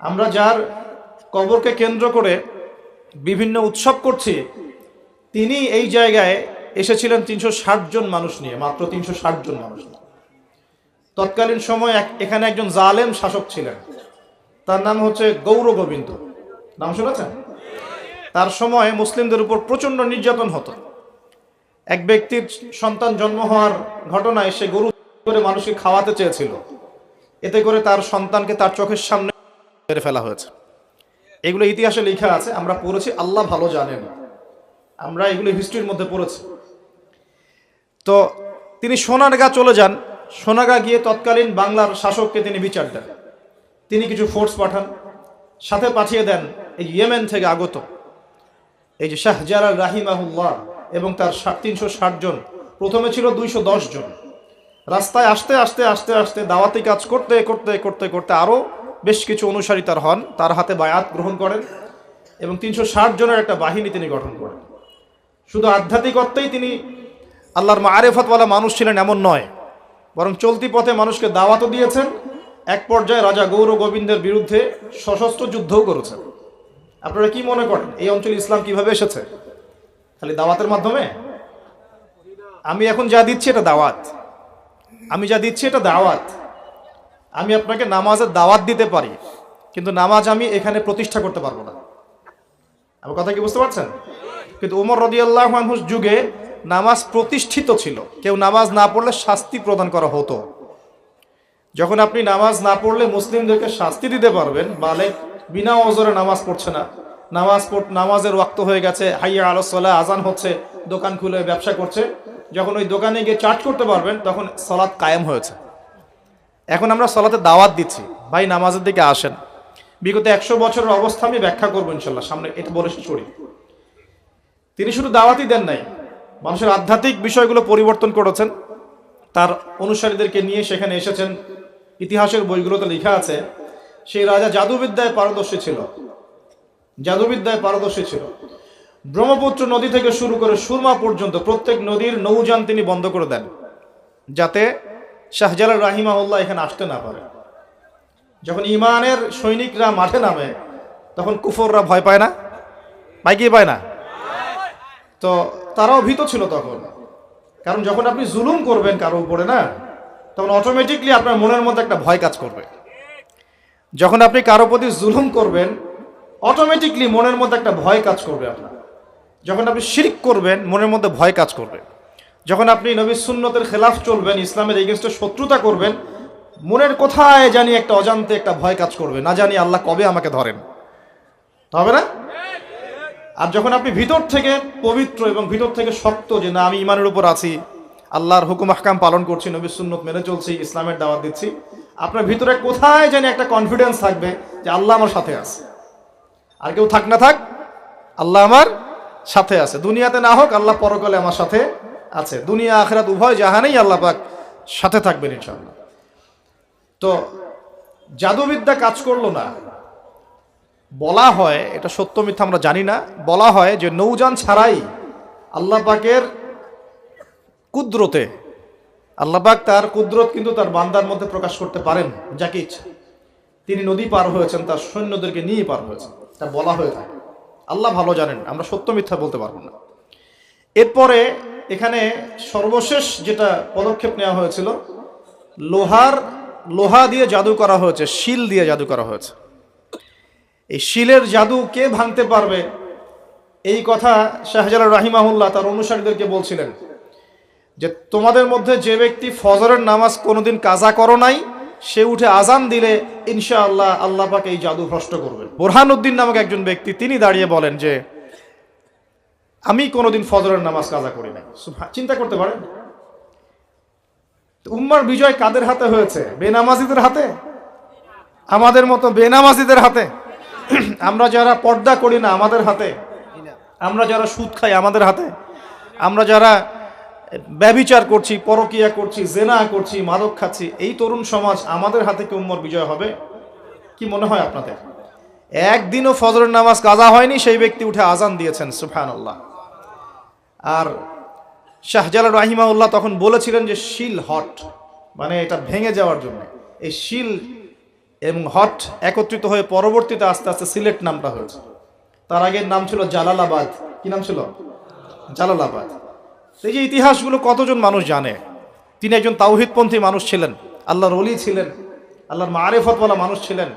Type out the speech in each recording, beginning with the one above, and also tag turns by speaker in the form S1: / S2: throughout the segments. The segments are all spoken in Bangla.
S1: আমরা যার কবরকে কেন্দ্র করে বিভিন্ন উৎসব করছি, তিনি এই জায়গায় এসেছিলেন 360 জন মানুষ নিয়ে, মাত্র 360 জন মানুষ নিয়ে। তৎকালীন সময় এখানে একজন জালেম শাসক ছিলেন, তার নাম হচ্ছে গৌর গোবিন্দ। নাম শুনেছেন? তার সময় মুসলিমদের উপর প্রচন্ড নির্যাতন হতো। এক ব্যক্তির সন্তান জন্ম হওয়ার ঘটনায় সে গরু করে মানুষকে খাওয়াতে চেয়েছিল, এতে করে তার সন্তানকে তার চোখের সামনে মেরে ফেলা হয়েছে। এগুলো ইতিহাসে লেখা আছে, আমরা পড়েছি, আল্লাহ ভালো জানেন, আমরা এগুলো হিস্ট্রির মধ্যে পড়েছি। তো তিনি সোনারগাঁ চলে যান। সোনারগাঁ গিয়ে তৎকালীন বাংলার শাসককে তিনি বিচার দেন। তিনি কিছু ফোর্স পাঠান, সাথে পাঠিয়ে দেন এই ইয়েমেন থেকে আগত এই যে শাহজালাল রাহিমাহুল্লাহ এবং তার 360 জন। প্রথমে ছিল 210 জন। রাস্তায় আস্তে আস্তে আস্তে আস্তে দাওয়াতি কাজ করতে করতে করতে করতে আরও বেশ কিছু অনুসারী তার হন, তার হাতে বায়াত গ্রহণ করেন এবং 360 জনের একটা বাহিনী তিনি গঠন করেন। শুধু আধ্যাত্মিকত্বেই তিনি আল্লাহর মারেফতওয়ালা মানুষ ছিলেন এমন নয়, বরং চলতি পথে মানুষকে দাওয়াতও দিয়েছেন। এক পর্যায়ে রাজা গৌর গোবিন্দের বিরুদ্ধে সশস্ত্র যুদ্ধও করেছেন। আপনারা কি মনে করেন এই অঞ্চলে ইসলাম কিভাবে এসেছে? খালি দাওয়াতের মাধ্যমে? আমি এখন যা দিচ্ছি এটা দাওয়াত, আমি যা দিচ্ছি এটা দাওয়াত। আমি আপনাকে নামাজের দাওয়াত দিতে পারি, কিন্তু নামাজ আমি এখানে প্রতিষ্ঠা করতে পারবো না। আমার কথা কি বুঝতে পারছেন? কিন্তু ওমর রাদিয়াল্লাহু আনহুর যুগে নামাজ প্রতিষ্ঠিত ছিল। কেউ নামাজ না পড়লে শাস্তি প্রদান করা হতো। যখন আপনি নামাজ না পড়লে মুসলিমদেরকে শাস্তি দিতে পারবেন, বালেগ বিনা ওজরে নামাজ পড়ছে না, নামাজের ওয়াক্ত হয়ে গেছে, হাইয়া আলাস সালাহ, আজান হচ্ছে, দোকান খুলে ব্যবসা করছে, যখন ওই দোকানে গিয়ে চার্জ করতে পারবেন তখন সালাত কায়েম হয়েছে। এখন আমরা সালাতে দাওয়াত দিচ্ছি, ভাই নামাজের দিকে আসেন। বিগত 100 বছরের অবস্থা আমি ব্যাখ্যা করবো ইনশাল্লাহ সামনে, এটা বলে ছড়ি। তিনি শুধু দাওয়াতই দেন নাই, মানুষের আধ্যাত্মিক বিষয়গুলো পরিবর্তন করেছেন। তার অনুসারীদেরকে নিয়ে সেখানে এসেছেন। ইতিহাসের বইগুলোতে লেখা আছে সেই রাজা জাদুবিদ্যায় পারদর্শী ছিল, জাদুবিদ্যায় পারদর্শী ছিল। ব্রহ্মপুত্র নদী থেকে শুরু করে সুরমা পর্যন্ত প্রত্যেক নদীর নৌযান তিনি বন্ধ করে দেন, যাতে শাহজালাল রাহিমাহুল্লাহ এখানে আসতে না পারে। যখন ইমানের সৈনিকরা মাঠে নামে তখন কুফররা ভয় পায় না? পায় কি পায় না? তো তারাও ভীত ছিল তখন, কারণ যখন আপনি জুলুম করবেন কারো উপরে না, তখন অটোমেটিকলি আপনার মনের মধ্যে একটা ভয় কাজ করবে। যখন আপনি কারো প্রতি জুলুম করবেন অটোমেটিকলি মনের মধ্যে একটা ভয় কাজ করবে আপনার। যখন আপনি শিরক করবেন মনের মধ্যে ভয় কাজ করবে। যখন আপনি নবীর সুন্নতের খেলাফ চলবেন, ইসলামের এগেইনস্টে শত্রুতা করবেন, মনের কোথায় জানি একটা অজান্তে একটা ভয় কাজ করবে, না জানি আল্লাহ কবে আমাকে ধরেন, হবে না? আর যখন আপনি ভিতর থেকে পবিত্র এবং ভিতর থেকে শক্ত, যে না আমি ইমানের উপর আছি, আল্লাহর হুকুম আহকাম পালন করছি, নবীর সুন্নত মেনে চলছি, ইসলামের দাওয়াত দিচ্ছি, আপনার ভিতরে কোথায় জানি একটা কনফিডেন্স থাকবে যে আল্লাহ আমার সাথে আছে। আর কেউ থাক না থাক, আল্লাহ আমার সাথে আছে। দুনিয়াতে না হোক, আল্লাহ পরকালে আমার সাথে আছে। দুনিয়া আখিরাত উভয় জাহানেই আল্লাহ পাক সাথে থাকবেন ইনশাআল্লাহ। তো জাদুবিদ্যা কাজ করলো না। বলা হয়, এটা সত্য মিথ্যা আমরা জানি না, বলা হয় যে নৌযান ছাড়াই আল্লাহ পাকের কুদরতে, আল্লাহ পাক তার কুদরত কিন্তু তার বান্দার মধ্যে প্রকাশ করতে পারেন যাকে ইচ্ছা। তিনি নদী পার হয়েছেন, তার সৈন্যদেরকে নিয়ে পার হয়েছেন, তা বলা হয়ে থাকে। আল্লাহ ভালো জানেন, আমরা সত্য মিথ্যা বলতে পারবো না। এরপরে এখানে সর্বশেষ যেটা পদক্ষেপ নেওয়া হয়েছিল, লোহা দিয়ে জাদু করা হয়েছে, শিল দিয়ে জাদু করা হয়েছে। এই শিলের জাদু কে ভাঙতে পারবে, এই কথা শাহজালাল রাহিমাহুল্লাহ তার অনুসারীদেরকে বলছিলেন যে তোমাদের মধ্যে যে ব্যক্তি ফজরের নামাজ কোনোদিন কাজা করো নাই, সে উঠে আজান দিলে ইনশাআল্লাহ আল্লাহ পাক এই জাদু ভ্রষ্ট করবেন। বুরহানুদ্দিন নামক একজন ব্যক্তি, তিনি দাঁড়িয়ে বলেন যে আমি কোনোদিন ফজরের নামাজ কাজা করি নাই। চিন্তা করতে পারেন, উম্মার বিজয় কাদের হাতে হয়েছে? বেনামাজিদের হাতে, আমাদের মতো বেনামাজিদের হাতে। আমরা যারা পর্দা করি না আমাদের হাতে, আমরা যারা সুদ খাই আমাদের হাতে, আমরা যারা ব্যভিচার করছি, পরকিয়া করছি, জেনা করছি, মাদক খাচ্ছি, এই তরুণ সমাজ, আমাদের হাতে কি উম্মার বিজয় হবে? কি মনে হয় আপনাদের? একদিনও ফজরের নামাজ কাজা হয়নি, সেই ব্যক্তি উঠে আজান দিয়েছেন, সুবহানাল্লাহ। আর শাহজালাল রাহিমাহুল্লাহ তখন বলেছিলেন যে শিল হট, মানে এটা ভেঙে যাওয়ার জন্য। এই শিল এবং হট একত্রিত হয়ে পরবর্তীতে আস্তে আস্তে সিলেট নামটা হয়েছে। তার আগের নাম ছিল জালালাবাদ। কি নাম ছিল? জালালাবাদ। এই যে ইতিহাসগুলো কতজন মানুষ জানে? তিনি একজন তাওহীদপন্থী মানুষ ছিলেন, আল্লাহর ওলি ছিলেন, আল্লাহর মারিফতওয়ালা মানুষ ছিলেন।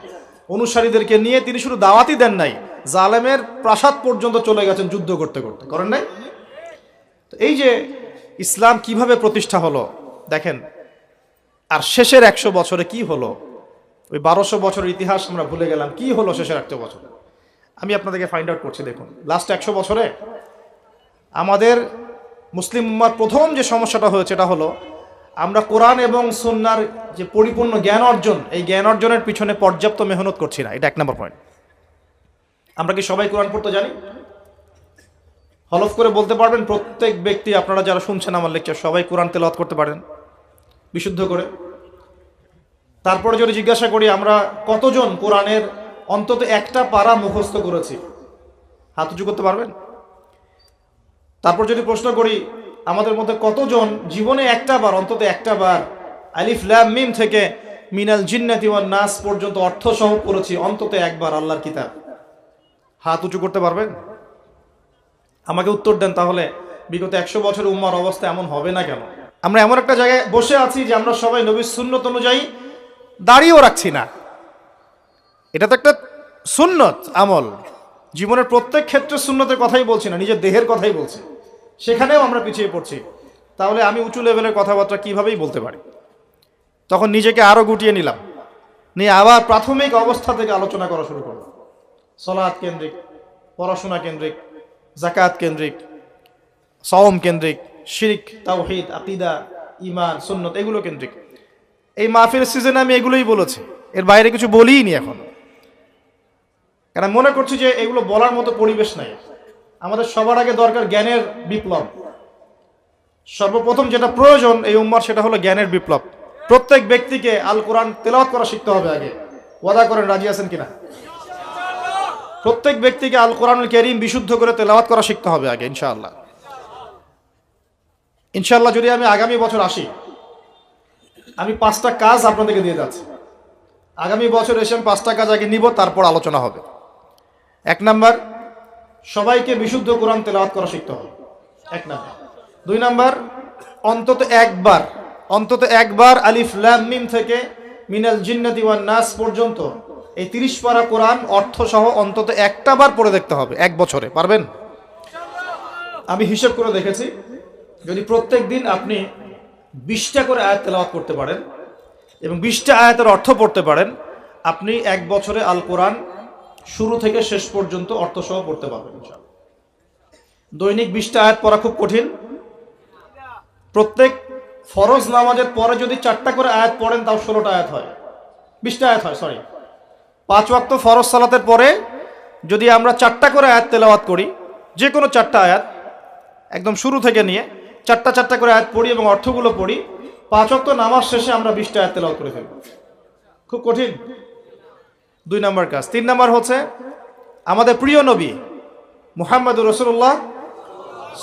S1: অনুসারীদেরকে নিয়ে তিনি শুধু দাওয়াতই দেন নাই, জালেমের প্রাসাদ পর্যন্ত চলে গেছেন যুদ্ধ করতে করতে, করেন নাই? তো এই যে ইসলাম কিভাবে প্রতিষ্ঠা হলো দেখেন। আর শেষের 100 বছরে কি হলো? ওই 1200 বছরের ইতিহাস আমরা ভুলে গেলাম, কি হলো শেষের 100 বছরে? আমি আপনাদেরকে ফাইন্ড আউট করছি। দেখুন, লাস্ট 100 বছরে আমাদের মুসলিম উম্মার প্রথম যে সমস্যাটা হয়েছে এটা হলো আমরা কোরআন এবং সুন্নাহর যে পরিপূর্ণ জ্ঞান অর্জন, এই জ্ঞান অর্জনের পিছনে পর্যাপ্ত মেহনত করছি না। এটা 1 নম্বর পয়েন্ট। আমরা কি সবাই কোরআন পড়তে জানি? হলফ করে বলতে পারবেন প্রত্যেক ব্যক্তি, আপনারা যারা শুনছেন আমার লেকচার, সবাই কোরআন তেলাওয়াত করতে পারেন বিশুদ্ধ করে? তারপরে যদি জিজ্ঞাসা করি আমরা কতজন কোরআনের অন্তত একটা পারা মুখস্থ করেছি, হাত উঁচু করতে পারবেন? তারপর যদি প্রশ্ন করি আমাদের মধ্যে কতজন জীবনে অন্তত একটা বার আলিফ লাম মিম থেকে মিনাল জিন্নাতি ওয়ান নাস পর্যন্ত অর্থ সহ পড়েছি অন্তত একবার আল্লাহর কিতাব, হাত উঁচু করতে পারবেন? আমাকে উত্তর দেন। তাহলে বিগত 100 বছরের উম্মার অবস্থা এমন হবে না কেন? আমরা এমন একটা জায়গায় বসে আছি যে আমরা সবাই নবীর সুন্নত অনুযায়ী দাঁড়িয়েও রাখছি না। এটা তো একটা সুন্নত আমল, জীবনের প্রত্যেক ক্ষেত্রে সুন্নতের কথাই বলছি না, নিজের দেহের কথাই বলছি, সেখানেও আমরা পিছিয়ে পড়ছি। তাহলে আমি উঁচু লেভেলের কথাবার্তা কিভাবেই বলতে পারি? তখন নিজেকে আরো গুটিয়ে নিলাম, নিয়ে আবার প্রাথমিক অবস্থা থেকে আলোচনা করা শুরু করলাম। সালাত কেন্দ্রিক, পড়াশোনা কেন্দ্রিক, যাকাত কেন্দ্রিক, সাওম কেন্দ্রিক, শিরক, তাওহীদ, আকীদা, ঈমান, সুন্নত এগুলো কেন্দ্রিক। এই মাহফিলের সিজনে আমি এগুলোই বলেছি, এর বাইরে কিছু বলিই নি এখন। কারণ মনে করছি যে এগুলো বলার মতো পরিবেশ নাই। আমাদের সবার আগে দরকার জ্ঞানের বিপ্লব। সর্বপ্রথম যেটা প্রয়োজন এই উম্মার সেটা হলো জ্ঞানের বিপ্লব। প্রত্যেক ব্যক্তিকে আল কোরআন তেলাওয়াত করা শিখতে হবে আগে। ওয়াদা করেন, রাজি আছেন কিনা? প্রত্যেক ব্যক্তিকে আল কোরআনুল কারীম বিশুদ্ধ করে তেলাওয়াত করা শিখতে হবে আগে, ইনশাআল্লাহ। ইনশাআল্লাহ যদি আমি আগামী বছর আসি, আমি 5টা কাজ আপনাদেরকে দিয়ে যাচ্ছি। আগামী বছর এসে আমি 5টা কাজ আগে নিব, তারপর আলোচনা হবে। 1 নাম্বার, সবাইকে বিশুদ্ধ কোরআন তেলাওয়াত করা শিখতে হবে, 1 নাম্বার। 2 নাম্বার, অন্তত একবার আলিফ লাম মিম থেকে মিনাল জিন্নাতি ওয়ান নাস পর্যন্ত এই 30 পারা কোরআন অর্থ সহ অন্তত একটা বার পড়ে দেখতে হবে 1 বছরে। পারবেন? আমি হিসাব করে দেখেছি, যদি প্রত্যেক দিন আপনি 20টা করে আয়াত তেলাওয়াত করতে পারেন এবং 20টা আয়াতের অর্থ পড়তে পারেন, আপনি 1 বছরে আল কোরআন শুরু থেকে শেষ পর্যন্ত অর্থ সহ পড়তে পারবেন ইনশাআল্লাহ। দৈনিক 20টা আয়াত পড়া খুব কঠিন। প্রত্যেক ফরজ নামাজের পরে যদি 4টা করে আয়াত পড়েন তাও 16টা আয়াত হয়, 20টা আয়াত হয়, সরি। 5 ওয়াক্ত ফরজ সালাতের পরে যদি আমরা 4টা করে আয়াত তেলাওয়াত করি, যে কোনো 4টা আয়াত একদম শুরু থেকে নিয়ে 4টা করে আয়াত পড়ি এবং অর্থগুলো পড়ি, 5 ওয়াক্ত নামাজ শেষে আমরা 20টা আয়াত তেলাওয়াত করে ফেলব। খুব কঠিন। 2 নম্বর কাজ। 3 নম্বর হচ্ছে আমাদের প্রিয় নবী মুহাম্মদুর রাসূলুল্লাহ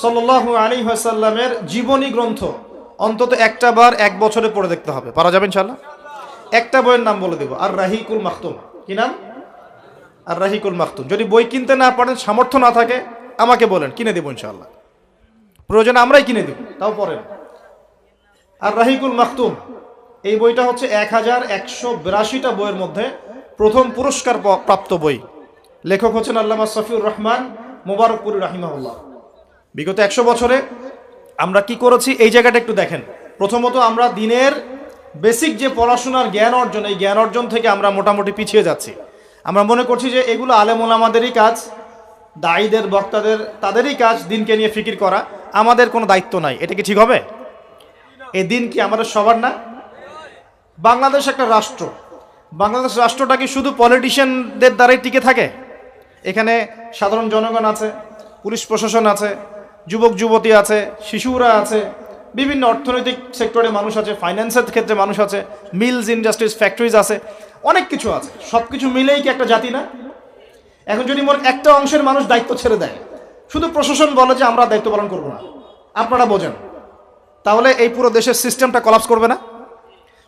S1: সাল্লাল্লাহু আলাইহি ওয়াসাল্লামের জীবনী গ্রন্থ অন্তত একটা বার 1 বছরে পড়ে দেখতে হবে। পারা যাবে ইনশাআল্লাহ? একটা বইয়ের নাম বলে দেব, আর রাহিকুল মাখতুম। কি নাম? আর রাহিকুল মাখতুম। যদি বই কিনতে না পারেন, সামর্থ্য না থাকে, আমাকে বলেন, কিনে দেব ইনশাআল্লাহ। প্রয়োজনে আমরাই কিনে দেব, তাও পড়েন। আর রাহিকুল মাখতুম এই বইটা হচ্ছে 1182টা বইয়ের মধ্যে প্রথম পুরস্কার প্রাপ্ত বই। লেখক হচ্ছেন আল্লামা সফিউর রহমান মুবারকপুরি রাহিমাহুল্লাহ। বিগত 100 বছরে আমরা কি করেছি এই জায়গাটা একটু দেখেন। প্রথমত আমরা দিনের বেসিক যে পড়াশোনার জ্ঞান অর্জন, এই জ্ঞান অর্জন থেকে আমরা মোটামুটি পিছিয়ে যাচ্ছি। আমরা মনে করছি যে এগুলো আলেম ওলামাদেরই কাজ, দায়ীদের, বক্তাদের, তাদেরই কাজ দিনকে নিয়ে ফিকির করা, আমাদের কোনো দায়িত্ব নাই। এটা কি ঠিক হবে? এই দিন কি আমাদের সবার না? বাংলাদেশ একটা রাষ্ট্র। বাংলাদেশ রাষ্ট্রটা কি শুধু পলিটিশিয়ানদের দ্বারাই টিকে থাকে? এখানে সাধারণ জনগণ আছে, পুলিশ প্রশাসন আছে, যুবক যুবতী আছে, শিশুরা আছে, বিভিন্ন অর্থনৈতিক সেক্টরে মানুষ আছে, ফাইন্যান্সের ক্ষেত্রে মানুষ আছে, মিলস, ইন্ডাস্ট্রিজ, ফ্যাক্টরিজ আছে, অনেক কিছু আছে। সব কিছু মিলেই কি একটা জাতি না? এখন যদি মোট একটা অংশের মানুষ দায়িত্ব ছেড়ে দেয়, শুধু প্রশাসন বলে যে আমরা দায়িত্ব পালন করবো না, আপনারা বোঝেন, তাহলে এই পুরো দেশের সিস্টেমটা কলাপস করবে না?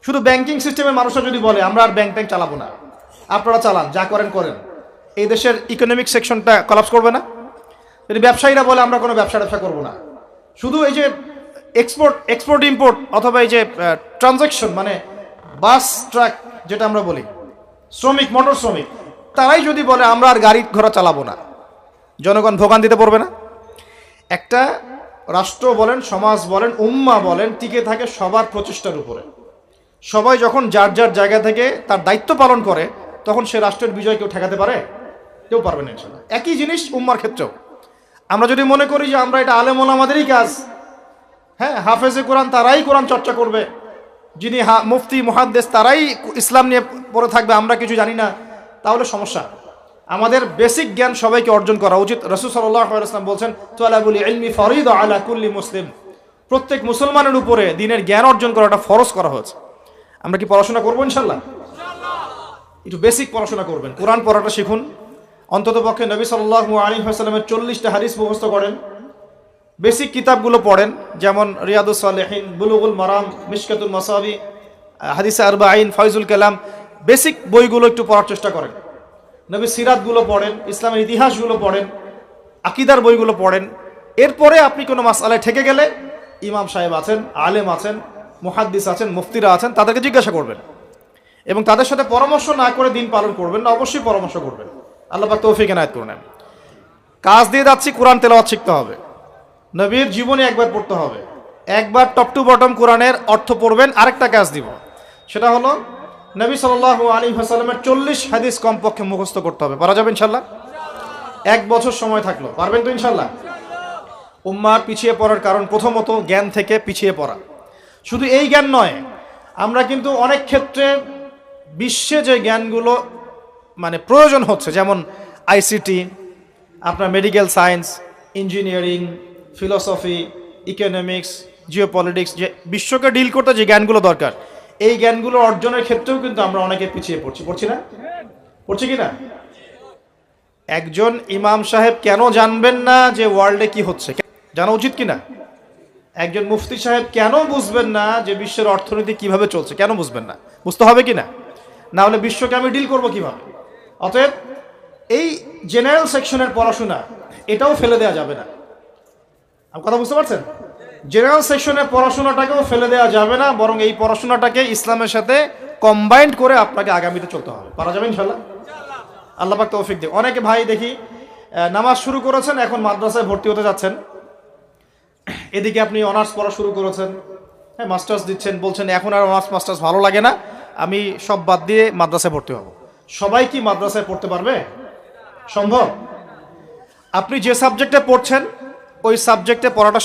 S1: শুধু ব্যাংকিং সিস্টেমের মানুষরা যদি বলে আমরা আর ব্যাংক চালাবো না, আপনারা চালান, যা করেন করেন, এই দেশের ইকোনমিক সেকশনটা কলাপস করবে না? যদি ব্যবসায়ীরা বলে আমরা কোনো ব্যবসা করবো না, শুধু এই যে এক্সপোর্ট ইম্পোর্ট অথবা এই যে ট্রানজাকশন, মানে বাস ট্রাক যেটা আমরা বলি, শ্রমিক, মোটর শ্রমিক, তারাই যদি বলে আমরা আর গাড়ি ঘোড়া চালাবো না, জনগণ ভোগান্তিতে পড়বে না? একটা রাষ্ট্র বলেন, সমাজ বলেন, উম্মা বলেন, টিকে থাকে সবার প্রচেষ্টার উপরে। সবাই যখন যার যার জায়গা থেকে তার দায়িত্ব পালন করে, তখন সে রাষ্ট্রের বিজয় কেউ ঠেকাতে পারে? কেউ পারবে না ইনশাআল্লাহ। একই জিনিস উম্মার ক্ষেত্রেও। আমরা যদি মনে করি যে আমরা এটা আলেম ওলামাদেরই কাজ, হ্যাঁ, হাফেজে কোরআন তারাই কোরআন চর্চা করবে, যিনি মুফতি মুহাদ্দিস তারাই ইসলাম নিয়ে পড়ে থাকবে, আমরা কিছু জানি না, তাহলে সমস্যা। আমাদের বেসিক জ্ঞান সবাইকে অর্জন করা উচিত। রাসূল সাল্লাল্লাহু আলাইহি ওয়াসাল্লাম বলছেন, তালাবুল ইলমি ফরিদা আলা কুল্লি মুসলিম, প্রত্যেক মুসলমানের উপরে দিনের জ্ঞান অর্জন করাটা ফরজ করা হয়েছে। আমরা কি পড়াশোনা করবো ইনশাআল্লাহ? একটু বেসিক পড়াশোনা করবেন, কোরআন পড়াটা শিখুন। অন্তত পক্ষে নবী সাল্লাল্লাহু আলাইহি ওয়াসাল্লামের 40টা হাদিস মুখস্থ করেন। বেসিক কিতাবগুলো পড়েন, যেমন রিয়াদুস সালেহিন, বুলুগুল মারাম, মিশকাতুল মাসাবি, হাদিসে আরবাঈন, ফয়জুল কালাম, বেসিক বইগুলো একটু পড়ার চেষ্টা করেন। নবী সিরাতগুলো পড়েন, ইসলামের ইতিহাসগুলো পড়েন, আকীদার বইগুলো পড়েন। এরপরে আপনি কোনো মাসআলায় ঠেকে গেলে ইমাম সাহেব আছেন, আলেম আছেন, মুহাদ্দিস আছেন, মুফতিরা আছেন, তাদেরকে জিজ্ঞাসা করবেন এবং তাদের সাথে পরামর্শ না করে দিন পালন করবেন না, অবশ্যই পরামর্শ করবেন। আল্লাহ পাক তৌফিক এনায়েত করুন। কাজ দিয়ে যাচ্ছি, কোরআন তেলাওয়াত শিখতে হবে, নবীর জীবনে একবার পড়তে হবে, একবার টপ টু বটম কোরআনের অর্থ পড়বেন। আরেকটা কাজ দিব, সেটা হলো নবী সাল্লাল্লাহু আলাইহি ওয়াসাল্লামের 40 হাদিস কমপক্ষে মুখস্থ করতে হবে। পারা যাবে ইনশাআল্লাহ? 1 বছর সময় থাকলো, পারবেন তো ইনশাআল্লাহ? উম্মার পিছিয়ে পড়ার কারণ প্রথমত জ্ঞান থেকে পিছিয়ে পড়া। শুধু এই জ্ঞান নয়, আমরা কিন্তু অনেক ক্ষেত্রে বিশ্বে যে জ্ঞানগুলো মানে প্রয়োজন হচ্ছে, যেমন আইসিটি, আপনার medical science, engineering, philosophy, economics, geopolitics, যে বিশ্বকে ডিল করতে যে জ্ঞানগুলো দরকার, এই জ্ঞানগুলো অর্জনের ক্ষেত্রেও কিন্তু আমরা অনেকে পিছিয়ে পড়ছি না? পড়ছি কি না? একজন ইমাম সাহেব কেন জানবেন না যে ওয়ার্ল্ডে কি হচ্ছে? জানা উচিত কি না? একজন মুফতি সাহেব কেন বুঝবেন না যে বিশ্বের অর্থনীতি কিভাবে চলছে? কেন বুঝবেন না? বুঝতে হবে কি না? না হলে বিশ্বকে আমি ডিল করবো কিভাবে? অতএব এই জেনারেল সেকশনের পড়াশোনা এটাও ফেলে দেওয়া যাবে না। আপনি কথা বুঝতে পারছেন? জেনারেল সেকশনের পড়াশোনাটাকেও ফেলে দেওয়া যাবে না, বরং এই পড়াশোনাটাকে ইসলামের সাথে কম্বাইন্ড করে আপনাকে আগামীতে চলতে হবে। পারা যাবে ইনশাআল্লাহ? আল্লাহ পাক তৌফিক দিন। অনেকে ভাই দেখি নামাজ শুরু করেছেন, এখন মাদ্রাসায় ভর্তি হতে যাচ্ছেন, এদিকে আপনি অনার্স পড়া শুরু করেছেন, হ্যাঁ, মাস্টার্স দিচ্ছেন, বলছেন এখন আর অনার্স মাস্টার্স ভালো লাগে না, আমি সব বাদ দিয়ে মাদ্রাসায় ভর্তি হব। সবাই কি মাদ্রাসায় পড়তে পারবে? সম্ভব? আপনি যে সাবজেক্টে পড়ছেন ওই সাবজেক্টে পড়াটা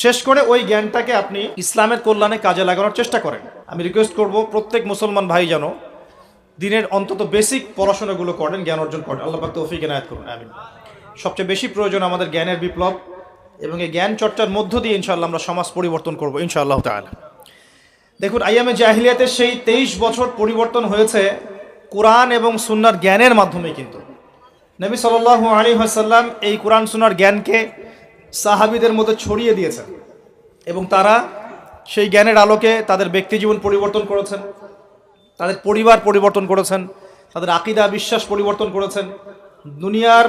S1: শেষ করে ওই জ্ঞানটাকে আপনি ইসলামের কল্যাণে কাজে লাগানোর চেষ্টা করেন। আমি রিকোয়েস্ট করব প্রত্যেক মুসলমান ভাই যেন দিনের অন্তত বেসিক পড়াশোনাগুলো করেন, জ্ঞান অর্জন করেন। আল্লাহ পাক তৌফিক এনায়েত করুন, আমিন। সবচেয়ে বেশি প্রয়োজন আমাদের জ্ঞানের বিপ্লব, এবং এই জ্ঞান চর্চার মধ্য দিয়ে ইনশাআল্লাহ আমরা সমাজ পরিবর্তন করব ইনশাআল্লাহ তাআলা। দেখুন, আইয়ামে জাহিলিয়াতের সেই 23 বছর পরিবর্তন হয়েছে কোরআন এবং সুন্নাহর জ্ঞানের মাধ্যমে। কিন্তু নবী সাল্লাল্লাহু আলাইহি ওয়াসাল্লাম এই কোরআন সুন্নাহর জ্ঞানকে সাহাবীদের মধ্যে ছড়িয়ে দিয়েছেন এবং তারা সেই জ্ঞানের আলোকে তাদের ব্যক্তিজীবন পরিবর্তন করেছেন, তাদের পরিবার পরিবর্তন করেছেন, তাদের আকীদা বিশ্বাস পরিবর্তন করেছেন। দুনিয়ার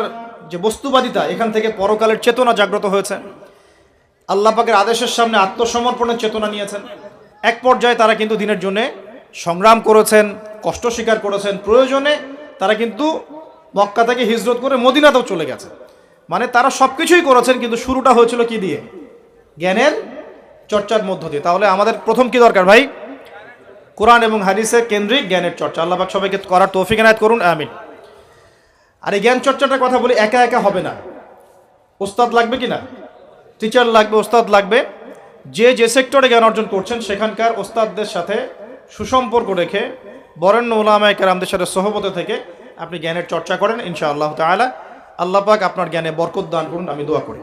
S1: যে বস্তুবাদিতা, এখান থেকে পরকালের চেতনা জাগ্রত হয়েছে। আল্লাহ পাকের আদেশের সামনে আত্মসমর্পণের চেতনা নিয়েছেন। এক পর্যায়ে তারা কিন্তু দিনের জন্য সংগ্রাম করেছেন, কষ্ট স্বীকার করেছেন। প্রয়োজনে তারা কিন্তু মক্কা থেকে হিজরত করে মদিনাতেও চলে গেছে। মানে তারা সব কিছুই করেছেন, কিন্তু শুরুটা হয়েছিল কি দিয়ে? জ্ঞানের চর্চার মধ্য দিয়ে। তাহলে আমাদের প্রথম কি দরকার ভাই? কোরআন এবং হাদিসের কেন্দ্রিক জ্ঞানের চর্চা। আল্লাহ পাক সবাইকে করার তৌফিক এনায়েত করুন, আমিন। আর এই জ্ঞান চর্চাটার কথা বলি, একা একা হবে না, ওস্তাদ লাগবে কি না? টিচার লাগবে, ওস্তাদ লাগবে। যে সেক্টরে জ্ঞান অর্জন করছেন সেখানকার ওস্তাদদের সাথে সুসম্পর্ক রেখে বরেণ্য উলামায়ে কেরামদের সাথে সহবতে থেকে আপনি জ্ঞানের চর্চা করেন ইনশাআল্লাহ তাআলা। আল্লাহ পাক আপনার জ্ঞানে বরকত দান করুন, আমি দোয়া করি।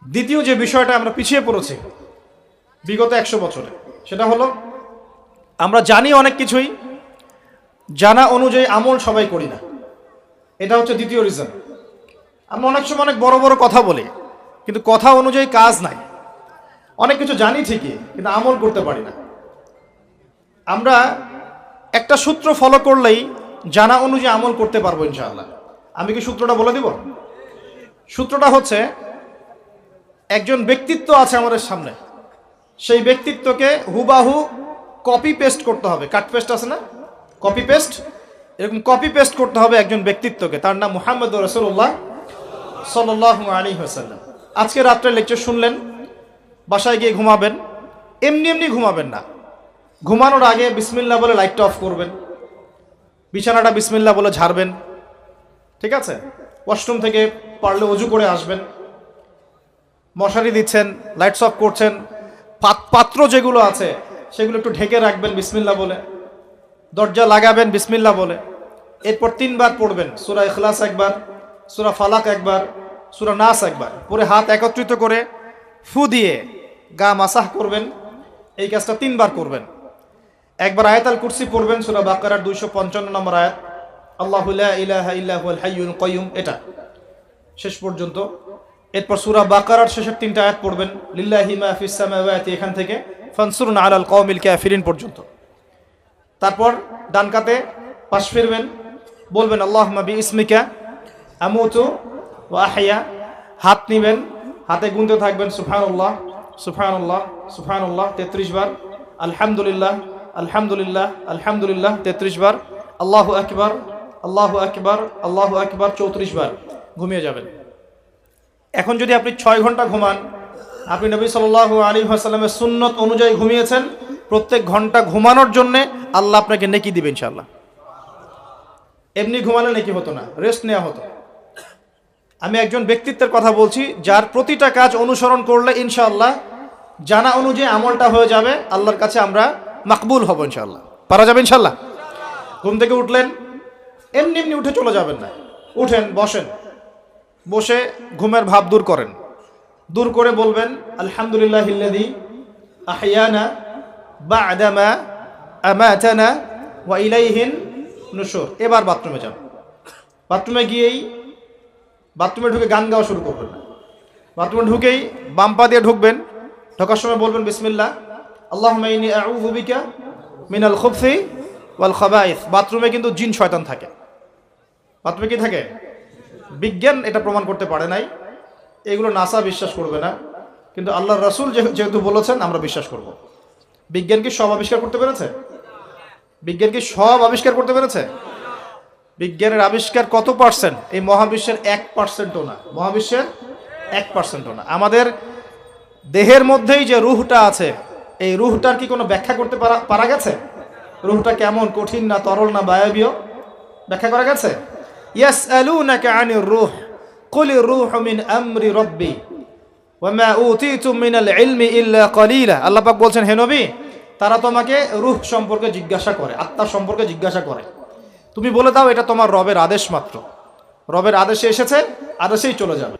S1: দ্বিতীয় যে বিষয়টা আমরা পিছিয়ে পড়েছি বিগত 100 বছরে, সেটা হলো আমরা জানি অনেক কিছুই, জানা অনুযায়ী আমল সবাই করি না। এটা হচ্ছে দ্বিতীয় রিজন। আমরা অনেক সময় অনেক বড় বড় কথা বলি, কিন্তু কথা অনুযায়ী কাজ নাই। অনেক কিছু জানি ঠিকই, কিন্তু আমল করতে পারি না। আমরা একটা সূত্র ফলো করলেই জানা অনুযায়ী আমল করতে পারবো ইনশাআল্লাহ। আমি কি সূত্রটা বলে দিব? সূত্রটা হচ্ছে, একজন ব্যক্তিত্ব আছে আমাদের সামনে, সেই ব্যক্তিত্বকে হুবাহু কপি পেস্ট করতে হবে। কাট পেস্ট আছে না, কপি পেস্ট, এরকম কপি পেস্ট করতে হবে একজন ব্যক্তিত্বকে। তার নাম মুহাম্মদ রাসূলুল্লাহ সাল্লাল্লাহু আলাইহি ওয়াসাল্লাম। আজকে রাত্রে লেকচার শুনলেন, বাসায় গিয়ে ঘুমাবেন, এমনি এমনি ঘুমাবেন না। ঘুমানোর আগে বিসমিল্লাহ বলে লাইটটা অফ করবেন, বিছানাটা বিসমিল্লাহ বলে ঝাড়বেন, ঠিক আছে? ওয়াশরুম থেকে পারলে অজু করে আসবেন, মশারি দিচ্ছেন, লাইটস অফ করছেন, পাত্র যেগুলো আছে সেগুলো একটু ঢেকে রাখবেন বিসমিল্লাহ বলে, দরজা লাগাবেন বিসমিল্লাহ বলে। এরপর 3 বার পড়বেন সূরা ইখলাস একবার, সূরা ফালাক একবার, সূরা নাস একবার, পরে হাত একত্রিত করে ফু দিয়ে গা মাসাহ করবেন। এই কাজটা 3 বার করবেন। একবার আয়াতুল কুরসি পড়বেন, সূরা বাকারার 255 নম্বর আয়াত, আল্লাহু লা ইলাহা ইল্লা হুয়াল হাইয়ুল কাইয়ুম, এটা শেষ পর্যন্ত। এরপর সূরা বাকারার শেষের 3টা আয়াত পড়বেন, লিল্লাহি মা ফিস সামাওয়াতি, এখান থেকে ফানসুরনা আলাল কওমিল কাফিরিন পর্যন্ত। তারপর ডান কাতে পাশ ফিরবেন, বলবেন আল্লাহুম্মা বিইসমিকা আমুতু ওয়া আহইয়া। হাত নিবেন, হাতে গুনতে থাকবেন সুবহানাল্লাহ সুবহানাল্লাহ সুবহানাল্লাহ 33 বার, আলহামদুলিল্লাহ আলহামদুলিল্লাহ আলহামদুলিল্লাহ 33 বার, আল্লাহু আকবার আল্লাহু আকবার আল্লাহু আকবার 34 বার। ঘুমিয়ে যাবেন। এখন যদি আপনি 6 ঘন্টা ঘুমান, আপনি নবী সাল্লাল্লাহু আলাইহি ওয়াসাল্লামের সুন্নত অনুযায়ী ঘুমিয়েছেন, প্রত্যেক ঘন্টা ঘুমানোর জন্য আল্লাহ আপনাকে নেকি দিবেন ইনশাআল্লাহ। এমনি ঘুমালে নেকি হতো না, রেস্ট নেওয়া হতো। আমি একজন ব্যক্তিত্বের কথা বলছি, যার প্রতিটা কাজ অনুসরণ করলে ইনশাআল্লাহ জানা অনুযায়ী আমলটা হয়ে যাবে, আল্লাহর কাছে আমরা মাকবুল হব ইনশাআল্লাহ। পারা যাবে ইনশাআল্লাহ। ঘুম থেকে উঠলেন, এমনি এমনি উঠে চলে যাবেন না। উঠেন, বসেন, বসে ঘুমের ভাব দূর করেন, দূর করে বলবেন আলহামদুলিল্লাহিল্লাযী আহইয়ানা বা'দা মা আমাতানা ওয়া ইলাইহিন নুশুর। এবার বাথরুমে যান। বাথরুমে গিয়েই বাথরুমে ঢুকে গান গাওয়া শুরু করবেন না। বাথরুমে ঢুকেই বাম পা দিয়ে ঢুকবেন, ঢোকার সময় বলবেন বিসমিল্লাহ, আল্লাহুম্মা ইন্নী আউযু বিকা মিনাল খুবসি ওয়াল খাবাইস। বাথরুমে কিন্তু জিন শয়তান থাকে। বাথরুমে কি থাকে? বিজ্ঞান এটা প্রমাণ করতে পারে নাই, এগুলো নাসা বিশ্বাস করবে না, কিন্তু আল্লাহর রাসূল যেহেতু বলেছেন আমরা বিশ্বাস করব। বিজ্ঞান কি সব আবিষ্কার করতে পেরেছে? বিজ্ঞান কি সব আবিষ্কার করতে পেরেছে? বিজ্ঞানের আবিষ্কার কত পার্সেন্ট? এই মহাবিশ্বের 1%ও না। মহাবিশ্বের 1%ও না। আমাদের দেহের মধ্যেই যে রুহটা আছে, এই রুহটার কি কোনো ব্যাখ্যা করতে পারা গেছে? রুহটা কেমন, কঠিন না তরল না বায়বীয়, ব্যাখ্যা করা গেছে? ইয়াসআলুনাকা আনির রূহ কুলির রূহু মিন আমরি রাব্বি ওয়া মা উতীতুম মিনাল ইলমি ইল্লা কলিলা। আল্লাহ পাক বলছেন, হে নবী, তারা তোমাকে রূহ সম্পর্কে জিজ্ঞাসা করে, আত্মা সম্পর্কে জিজ্ঞাসা করে, তুমি বলে দাও এটা তোমার রবের আদেশ মাত্র। রবের আদেশে এসেছে, আদেশেই চলে যাবে।